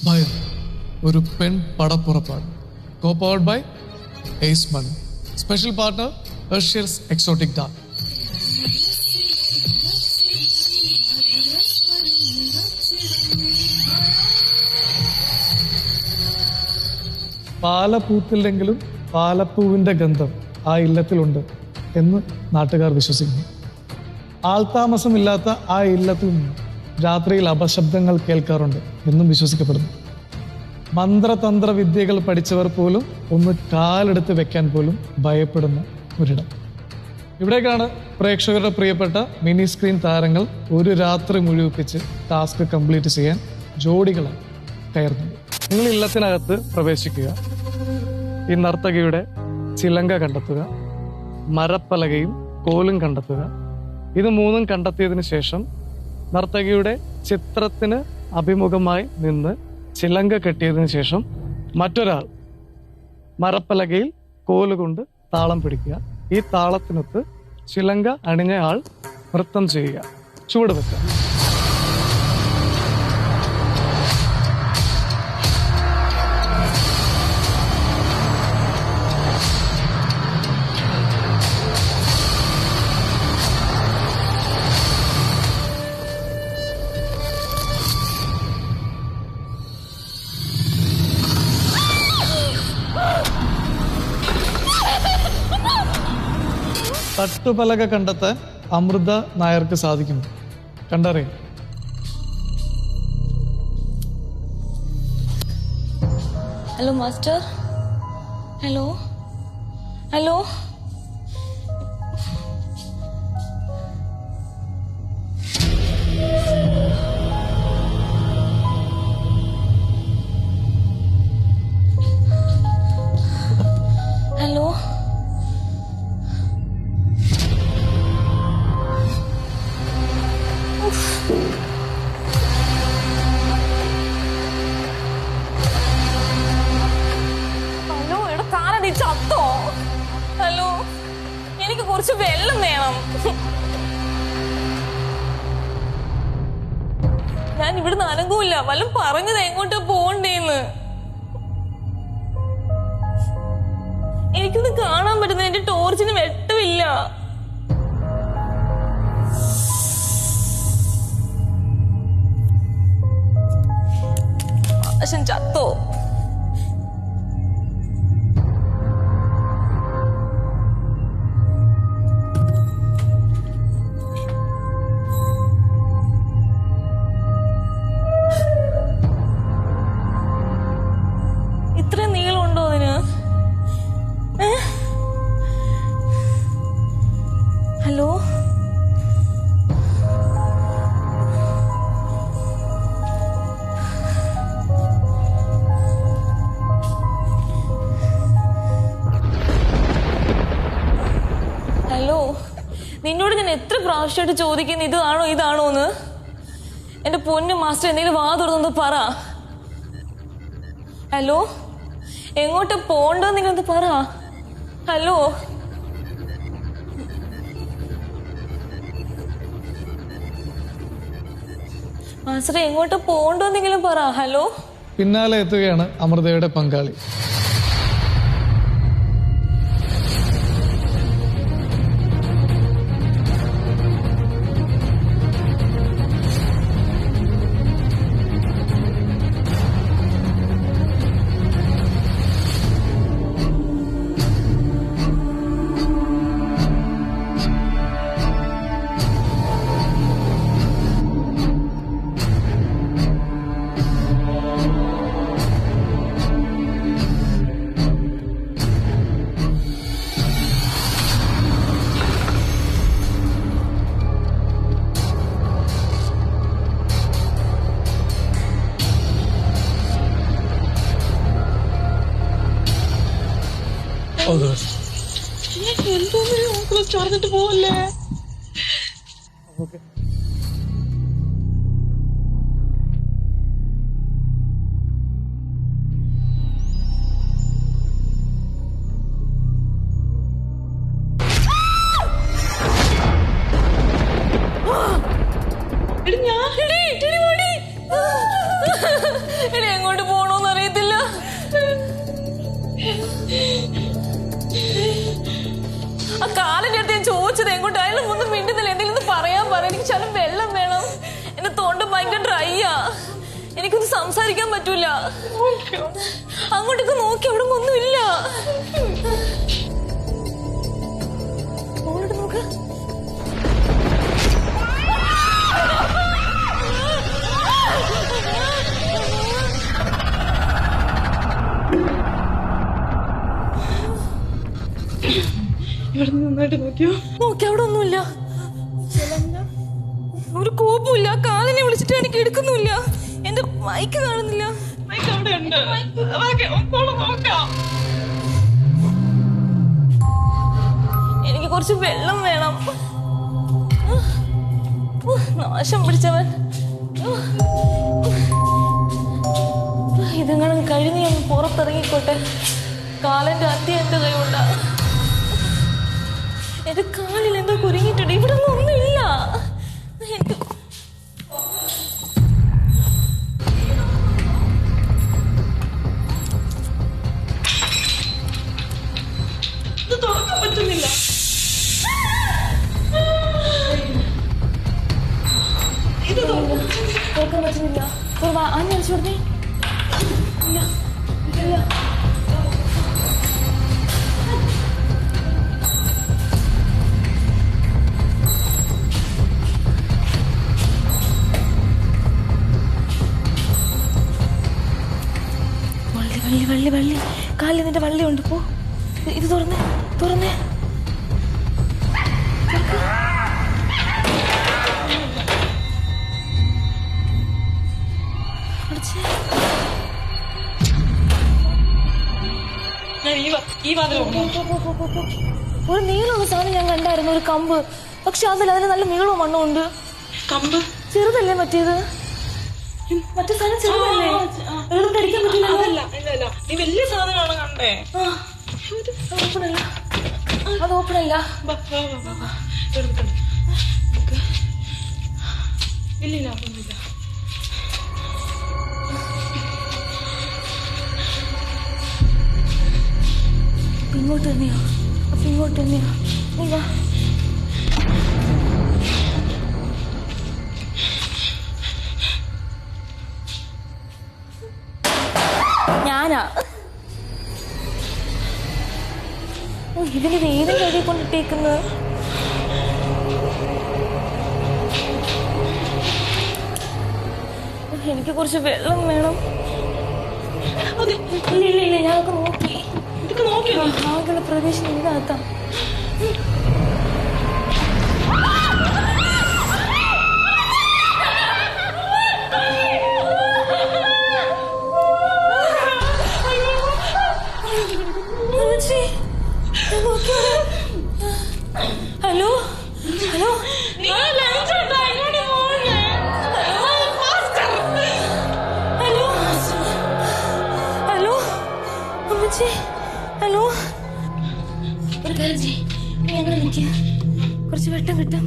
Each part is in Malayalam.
ഭയം ഒരു പെൺ പടപ്പുറപ്പാട്. Co-powered by Ace Money. Special partner Hershey's Exotic Dark. പാലപ്പൂത്തില്ലെങ്കിലും പാലപ്പൂവിൻ്റെ ഗന്ധം ആ ഇല്ലത്തിലുണ്ട് എന്ന് നാട്ടുകാർ വിശ്വസിക്കുന്നു. ആൾതാമസമില്ലാത്ത ആ ഇല്ലത്തിൽ നിന്ന് രാത്രിയിൽ അപശബ്ദങ്ങൾ കേൾക്കാറുണ്ട് എന്നും വിശ്വസിക്കപ്പെടുന്നു. മന്ത്രതന്ത്ര വിദ്യകൾ പഠിച്ചവർ പോലും ഒന്ന് കാലെടുത്ത് വെക്കാൻ പോലും ഭയപ്പെടുന്ന ഒരിടം. ഇവിടേക്കാണ് പ്രേക്ഷകരുടെ പ്രിയപ്പെട്ട മിനി സ്ക്രീൻ താരങ്ങൾ ഒരു രാത്രി മുഴുവിപ്പിച്ച് ടാസ്ക് കംപ്ലീറ്റ് ചെയ്യാൻ ജോഡികളായി കയറുന്നത്. നിങ്ങൾ ഇല്ലത്തിനകത്ത് പ്രവേശിക്കുക, ഈ നർത്തകിയുടെ ചിലങ്ക കണ്ടെത്തുക, മരപ്പലകയും കോലും കണ്ടെത്തുക. ഇത് മൂന്നും കണ്ടെത്തിയതിനു ശേഷം നർത്തകിയുടെ ചിത്രത്തിന് അഭിമുഖമായി നിന്ന് ചിലങ്ക കെട്ടിയതിനു ശേഷം മറ്റൊരാൾ മരപ്പലകയിൽ കോലുകൊണ്ട് താളം പിടിക്കുക. ഈ താളത്തിനൊത്ത് ചിലങ്ക അണിഞ്ഞ ആൾ നൃത്തം ചെയ്യുക, ചുവട് വെക്കുക. തട്ടുപലക കണ്ടെത്താൻ അമൃത നായർക്ക് സാധിക്കുന്നു. കണ്ടറിയാം. Hello master. Hello hello hello ചത്തോ? ഹലോ, എനിക്ക് കുറച്ച് വെള്ളം വേണം. ഞാൻ ഇവിടുന്ന് അനങ്ങൂല്ല. വല്ലതും പറഞ്ഞത് എങ്ങോട്ടാ പോണ്ടേന്ന് എനിക്കൊന്ന് കാണാൻ പറ്റുന്ന. എന്റെ ടോർച്ചിന് വെട്ടമില്ല. ആശൻ ചത്തോ? ഇത്ര നീളമുണ്ടോ അതിന്? ഹലോ, ഹലോ, നിന്നോട് ഞാൻ എത്ര പ്രാവശ്യമായിട്ട് ചോദിക്കുന്നു ഇതാണോന്ന്? എന്റെ പൊന്നു മാസ്റ്റർ, എന്തെങ്കിലും വാ തുറന്നൊന്ന് പറ. ഹലോ, എങ്ങോട്ട് പോണ്ടെന്ന് നിങ്ങളത് പറ. ഹലോ, മാസ്റ്റർ, എങ്ങോട്ട് പോണ്ടെന്നെങ്കിലും പറ. ഹലോ. പിന്നാലെ എത്തുകയാണ് അമൃതയുടെ പങ്കാളി. എന്തോന്ന് ചൊറന്നിട്ട് പോവല്ലേ? ഞാൻ എനിക്കൊന്ന് സംസാരിക്കാൻ പറ്റൂല. അങ്ങോട്ടേക്ക് നോക്കി അവിടെ ഒന്നുമില്ല. മോളോട് നോക്ക്. ഇവിടെ നന്നായിട്ട് നോക്കിയോ? നോക്കി അവിടെ ഒന്നുമില്ല. ഒരു കോപ്പുമില്ല. കാലിനെ വിളിച്ചിട്ട് എനിക്ക് എടുക്കുന്നില്ല. എന്റെ മൈക്ക് കാണുന്നില്ല. എനിക്ക് കുറച്ച് വെള്ളം വേണം. നാശം പിടിച്ചവൻ. ഇതെങ്ങനെ കഴിഞ്ഞ് ഞാൻ പുറത്തിറങ്ങിക്കോട്ടെ. കാലിന്റെ അന്ത്യം എന്റെ കൈകൊണ്ടാ. എന്റെ കാലിൽ എന്തോ കുരുങ്ങിയിട്ടുണ്ട്. ഇവിടെ ഒന്നുമില്ല. എനിക്ക് ഇത് തുറക്കാൻ പറ്റുന്നില്ല. ഇത് തുറക്കാൻ പറ്റുന്നില്ല. അന്വേഷിച്ചു കൊടുത്തേ. ഇല്ല ഇല്ല. വള്ളി വള്ളി കാലിൽ നിന്റെ വള്ളിയുണ്ട്. പോ. ഇത് തുറന്നേ തുറന്നേ. ഒരു നീളമുള്ള സാധനം ഞാൻ കണ്ടായിരുന്നു. ഒരു കമ്പ്. പക്ഷെ അതിന് നല്ല നീളവും മണ്ണും ഉണ്ട്. കമ്പ് ചെറുതല്ലേ മറ്റേത്? മറ്റേ സാധനം ചെറുതല്ലേ? അടിക്കാൻ പറ്റില്ല. നീ വലിയ സാധനമാണ് കണ്ടേ. അത് ഓപ്പണല്ല. ഇല്ലില്ല ഒന്നുമില്ല. ഇങ്ങോട്ട് തന്നെയാ. അപ്പൊ ഇങ്ങോട്ട് തന്നെയാ. നീ വാ. ഞാനാ. ഇതിന് വേദന കഴുകി കൊണ്ടിട്ടേക്കുന്നത്. എനിക്ക് കുറച്ച് വെള്ളം വേണം. ഇല്ല ഇല്ല, ഞാനൊക്കെ നോക്കി. ആകെയുള്ള പ്രദേശം ഇതിനകത്താ. ഹലോ ഹലോ ഹലോ ഹലോ അമ്മച്ചി. ഹലോ. ഒരു കാര്യം ചെയ്യ്. നീ അങ്ങനെ നിൽക്കുക. കുറച്ച് വെട്ടം കിട്ടും.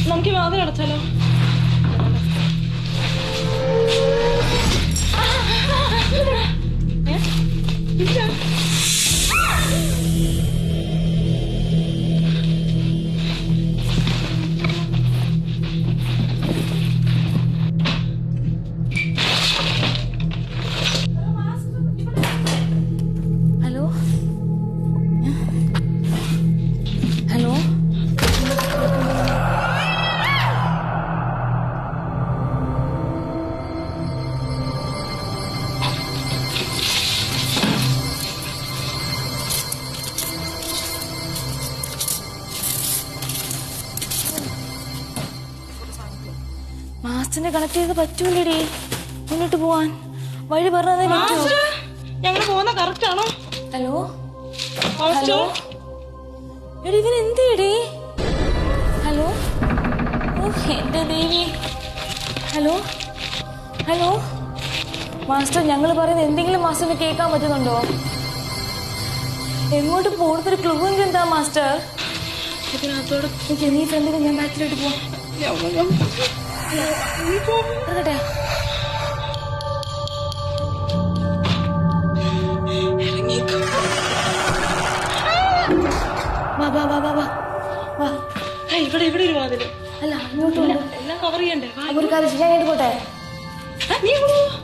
നമുക്ക് വാതിൽ അടച്ചാലോ? Hello hello. മാസ്റ്ററിനെ കണക്ട് ചെയ്ത് പറ്റൂലടി. മുന്നോട്ട് പോവാൻ വഴി പറഞ്ഞതേ പറ്റൂ. ഞങ്ങൾ പോകുന്ന കറക്റ്റ് ആണോ? Hello hello. എടി ഇവൻ എന്തേടി? ഹലോ. ഓ എന്റെ ദേവി. ഹലോ ഹലോ മാസ്റ്റർ ഞങ്ങൾ പറയുന്നത് എന്തെങ്കിലും മാസ്റ്ററിന് കേൾക്കാൻ പറ്റുന്നുണ്ടോ? എങ്ങോട്ട് പോകുന്നൊരു ക്ലൂ എങ്കിലും എന്താ മാസ്റ്റർ? ഇതിനകത്തോടെ നീ ഫ്രണ്ടിൽ ഞാൻ ബാക്കിലോട്ട് പോവാം. ഇവിടെ ഇവിടെ ഒരു വാതില്. അല്ല ഇങ്ങോട്ട് എല്ലാം കവർ ചെയ്യണ്ടേ? ഒരു കാര്യം ഞാൻ ഇങ്ങോട്ട് പോട്ടെ.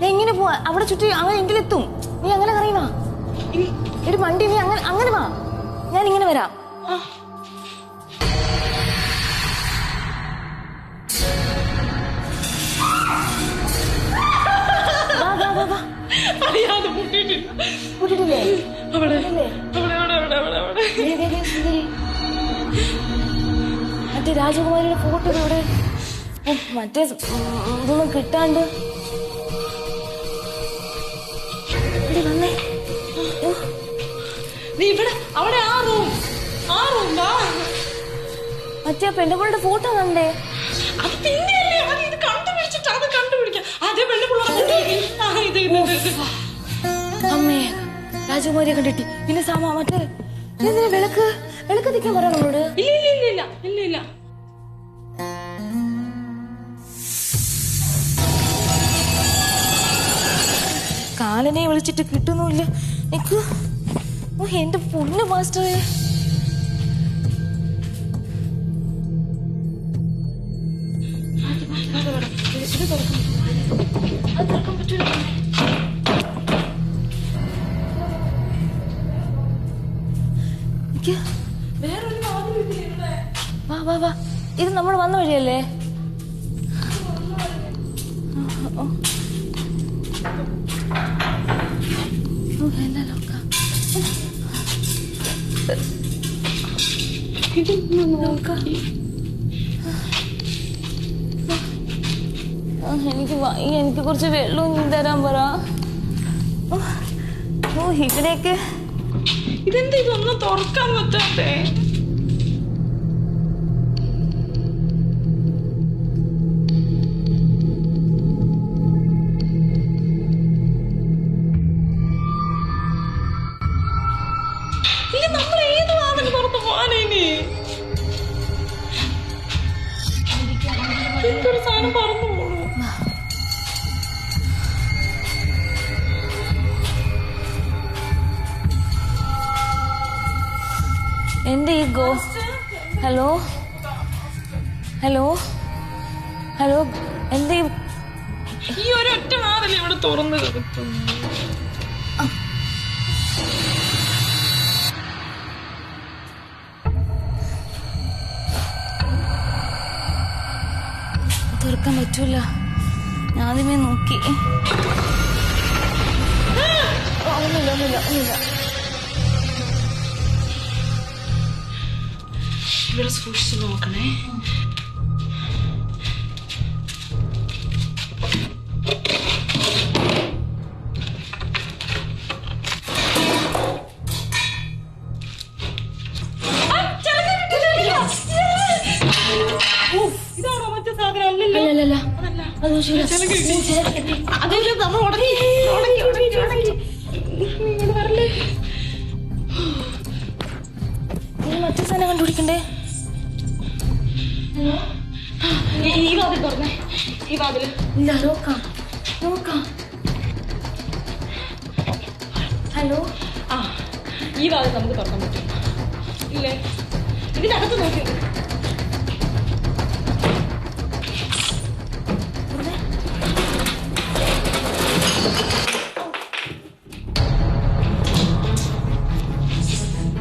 ഞാൻ എങ്ങനെ പോവാ? അവിടെ ചുറ്റി അങ്ങനെ എങ്കിലെത്തും. നീ അങ്ങനെ അറിയുവാ ഒരു വണ്ടി. നീ അങ്ങനെ അങ്ങനെ വാ, ഞാൻ ഇങ്ങനെ വരാം. കൂട്ടിട്ടില്ലേ? മറ്റേ രാജകുമാരിയുടെ ഫോട്ടോ ഇവിടെ. മറ്റേ ഇതൊന്നും കിട്ടാണ്ട് വന്നേ. നീ ഇവിടെ അവിടെ ആ റൂം മറ്റേ പെണ്ണുപിള്ളയുടെ ഫോട്ടോ കണ്ടേ? അത് പിന്നെയല്ലേ ഇത് കണ്ടുപിടിച്ചിട്ട് അത് കണ്ടുപിടിക്കാം. അതേ പെണ്ണുപിള്ള അമ്മേ രാജകുമാരിയെ കണ്ടിട്ട് പിന്നെ സാമാ മറ്റേ വിളക്ക് കത്തിക്കാൻ പറയാം നമ്മളോട്. ഇല്ല കാലനെ വിളിച്ചിട്ട് കിട്ടുന്നുമില്ല. എനിക്ക് എന്റെ പൊന്നു മാസ്റ്ററെ. വാ, ഇത് നമ്മൾ വന്ന വഴിയല്ലേ? എനിക്ക് കുറച്ച് വെള്ളവും നീ തരാൻ പറ. ഇവിടെയൊക്കെ ഇതെന്താ ഇതൊന്നും തുറക്കാൻ പറ്റാത്തേ? നമ്മൾ ഏത് വാതിന് പുറത്ത് പോകാനേനി? എന്തൊരു സാധനം പറന്നു പോണു. എന്റെ ഈഗോ. ഹലോ എന്റെ ഈ ഒരൊറ്റ വാതിൽ ഇവിടെ തുറന്നു കിടക്കുന്നു. തുറക്കാൻ പറ്റൂല. ഞാൻ ആദ്യമേ നോക്കി. ഒന്നുമില്ല. ഇവിടെ സൂക്ഷിച്ചു നോക്കണേ. ഇതാണോ മറ്റേ സാധനം? അല്ലല്ല അതല്ല നമ്മൾ ഉടനെ വരല്ലേ. മറ്റേ സാധനം കണ്ടുപിടിക്കണ്ടേ? ഈ വാതിൽ തുറന്നേ. ഈ വാതിൽ ഇല്ല. നോക്കാം. ഹലോ. ഈ വാതിൽ നമുക്ക് തുറക്കാൻ പറ്റും ഇല്ലേ? ഇതിനകത്ത് നോക്കി.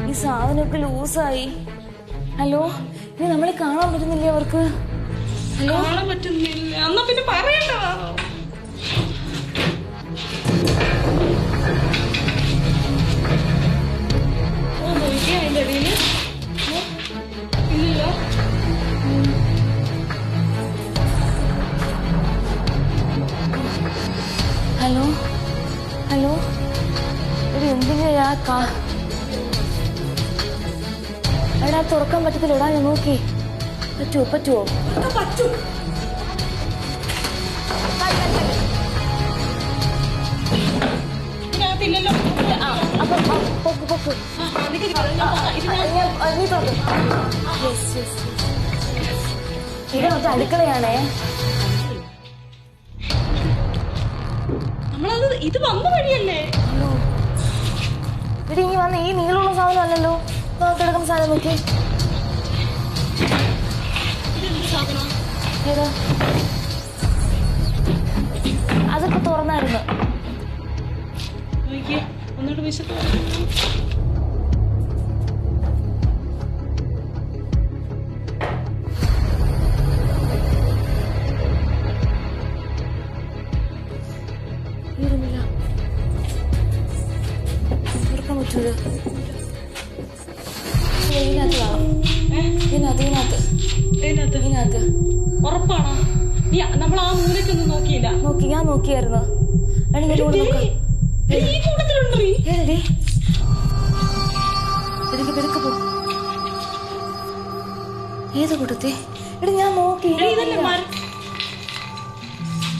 ഈ സാധനമൊക്കെ ലൂസായി. ഹലോ, ഇനി നമ്മളെ കാണാൻ പറ്റുന്നില്ലേ അവർക്ക്? ഹലോ, കാണാൻ പറ്റുന്നില്ല. എന്നാ പിന്നെ പറയണ്ടതാണോ? അതിന്റെ ഇടയില് ഇല്ലല്ലോ. ഹലോ ഒരു എന്തിനാ എടാ തുറക്കാൻ പറ്റത്തില്ലടാ. ഞാൻ നോക്കി. പറ്റുമോ? പറ്റും. ഇതിനകത്തില്ലല്ലോ. അപ്പൊ പൊക്ക് നീ തുറക്ക്. ഇത് മറ്റേ അടുക്കളയാണേ. നമ്മളത് ഇത് വന്ന വഴിയല്ലേ? ഇത് ഇനി വന്ന ഈ നീളമുള്ള സാധനം അല്ലല്ലോ. കിടക്കുന്ന സാധനം നോക്കി. ഏതാ? അതൊക്കെ തുറന്നായിരുന്നു. ഒന്നുകൂടെ വിശപ്പ്. ഉറപ്പാണോ? നമ്മൾ ആ മൂലക്കൊന്നും നോക്കിയില്ല. ഞാൻ നോക്കിയായിരുന്നു. ഏത് കൂട്ടത്തെ? എടി ഞാൻ നോക്കി.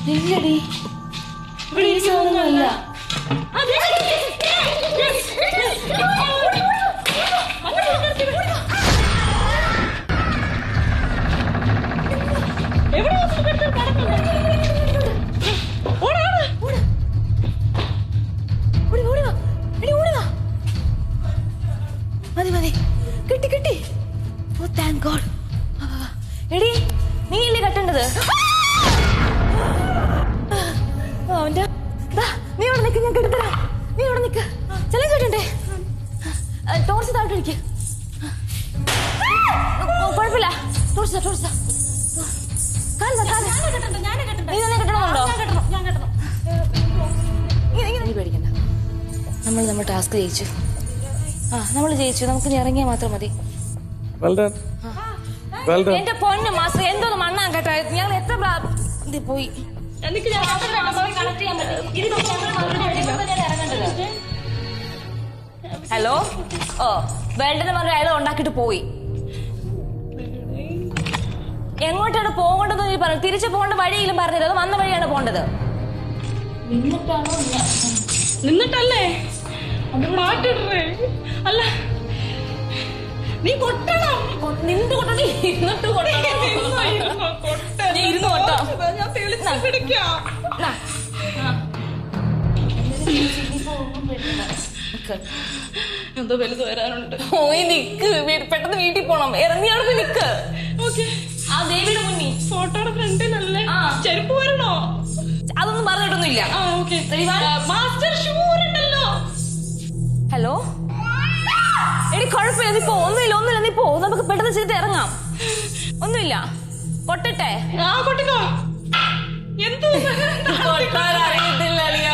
ഇല്ലടി അല്ല. മതി കിട്ടി. ഓ താങ്ക് ഗോഡ്. എടി നീ ഇല്ലേ കെട്ടേണ്ടത്? നീ ഇവിടെ നിൽക്ക്, ഞാൻ കെട്ടിത്തരാം. നീ ഇവിടെ നിൽക്ക്. ചെലം കേട്ടണ്ടേ? ടോർച്ച് താട്ടിരിക്ക. കുഴപ്പമില്ല. ടോർച്ച് നീ പേടിക്കണ്ട. നമ്മൾ ടാസ്ക് ജയിച്ചു. നമ്മൾ ജയിച്ചു. നമുക്ക് ഇറങ്ങിയാൽ മാത്രം മതി. എന്റെ പൊന്നു മാസ്റ്റർ എന്തോന്ന് മണ്ണാൻ കേട്ടോ. ഞങ്ങൾ എത്ര പോയി. ഹലോ. വേൾഡിന് പറഞ്ഞ അയാൾ ഉണ്ടാക്കിട്ട് പോയി. എങ്ങോട്ടാണ് പോകേണ്ടത് പറഞ്ഞു. തിരിച്ചു പോകേണ്ട വഴിയിലും പറഞ്ഞത്. അത് വന്ന വഴിയാണ് പോകേണ്ടത്. നിന്നിട്ടല്ലേ പാട്ടിടേ? അല്ല നീ കൊട്ടണം. നിന്നിട്ട് കൊട്ടണം. ഇരുന്നിട്ട് കൊട്ടണം. നീ ഇരുന്ന് കൊട്ടോ. ഞാൻ തെളിച്ച് പിടിക്കാം. എന്തോ വലുത് വരാനുണ്ട്. പോയി നിക്ക്. പെട്ടെന്ന് വീട്ടിൽ പോണം. ഇറങ്ങിയാൾക്ക് നിക്ക്. ആ ദേവിയുടെ മുന്നിൽ ഫോട്ടോയുടെ ഫ്രണ്ടിലല്ലേ? ചെരുപ്പ് വരണോ? അതൊന്നും പറഞ്ഞിട്ടൊന്നുമില്ല. മാസ്റ്റർ ഷൂ ഉണ്ടല്ലോ. ഹലോ. എടി കുഴപ്പമില്ല. നീ പോ. ഒന്നുമില്ല നീ പോ. നമുക്ക് പെട്ടെന്ന് ചെയ്തിട്ട് ഇറങ്ങാം. ഒന്നുമില്ല. കൊട്ടട്ടെ? കൊട്ടിക്കോ. എന്ത് അറിയത്തില്ല അളിയ.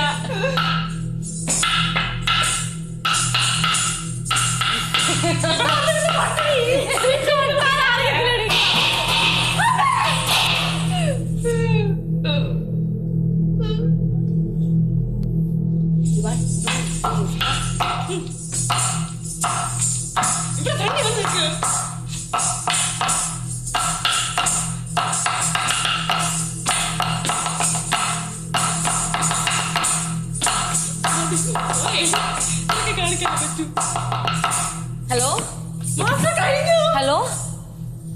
ഹലോ.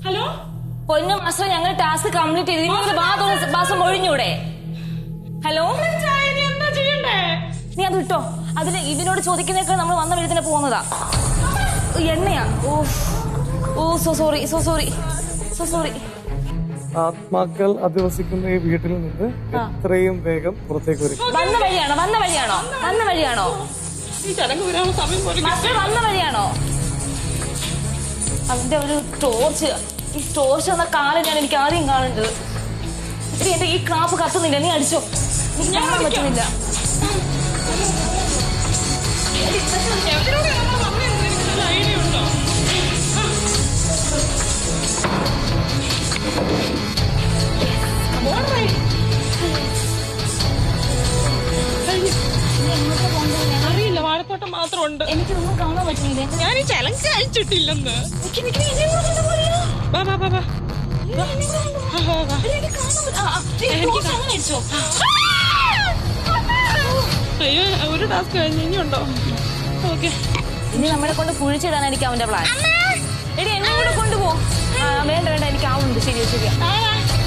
ഹലോ പൊന്നു മാസ്റ്റർ, ഞങ്ങൾ ടാസ്ക് കംപ്ലീറ്റ് ചെയ്ത് മാസം ഒഴിഞ്ഞൂടെ? ഹലോ. എന്താ ചെയ്യണ്ടേ? നീ അത് വിട്ടോ. അതിന് ഇതിനോട് ചോദിക്കുന്നേക്കാൾ നമ്മൾ വന്ന വഴി തന്നെ പോകുന്നതാ. എണ്ണയാ. So sorry. ആത്മാക്കൾ അധിവസിക്കുന്ന ഈ വീട്ടിൽ നിന്ന് എത്രയും വേഗം പുറത്തേക്ക് വരും. വന്ന വഴിയാണോ? ഈ ചടങ്ങ് വരാനുള്ള സമയം പോലെ വന്ന വഴിയാണോ? അതിന്റെ ഒരു ടോർച്ച്. ഈ ടോർച്ച് എന്ന കാലിനാണ് എനിക്ക് ആദ്യം കാണേണ്ടത്. എന്റെ ഈ ക്ലാപ്പ് കത്തുന്നില്ല. നീ അടിച്ചോ. എനിക്ക് കാണാൻ പറ്റുന്നില്ല. ഐഡിയ ഉണ്ടോ? അറിയില്ല. വാഴത്തോട്ടം മാത്രമുണ്ട്. എനിക്കൊന്നും കാണാൻ പറ്റുന്നില്ല. ഞാൻ ഈ ചലഞ്ച് അയച്ചിട്ടില്ലെന്ന്. അയ്യോ ഒരു ടാസ്ക് കഴിഞ്ഞ് ഇനിയുണ്ടോ? ഓക്കെ ഇനി നമ്മളെ കൊണ്ട് കുഴിച്ചിടാനായിരിക്കും അവന്റെ പ്ലാൻ. എടി എന്നെ കൂടെ കൊണ്ടുപോ. വേണ്ട വേണ്ട എനിക്ക് ആവുന്നുണ്ട്. ശരിയാ ശരിയാ.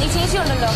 ഈ ചേച്ചി ഉണ്ടല്ലോ.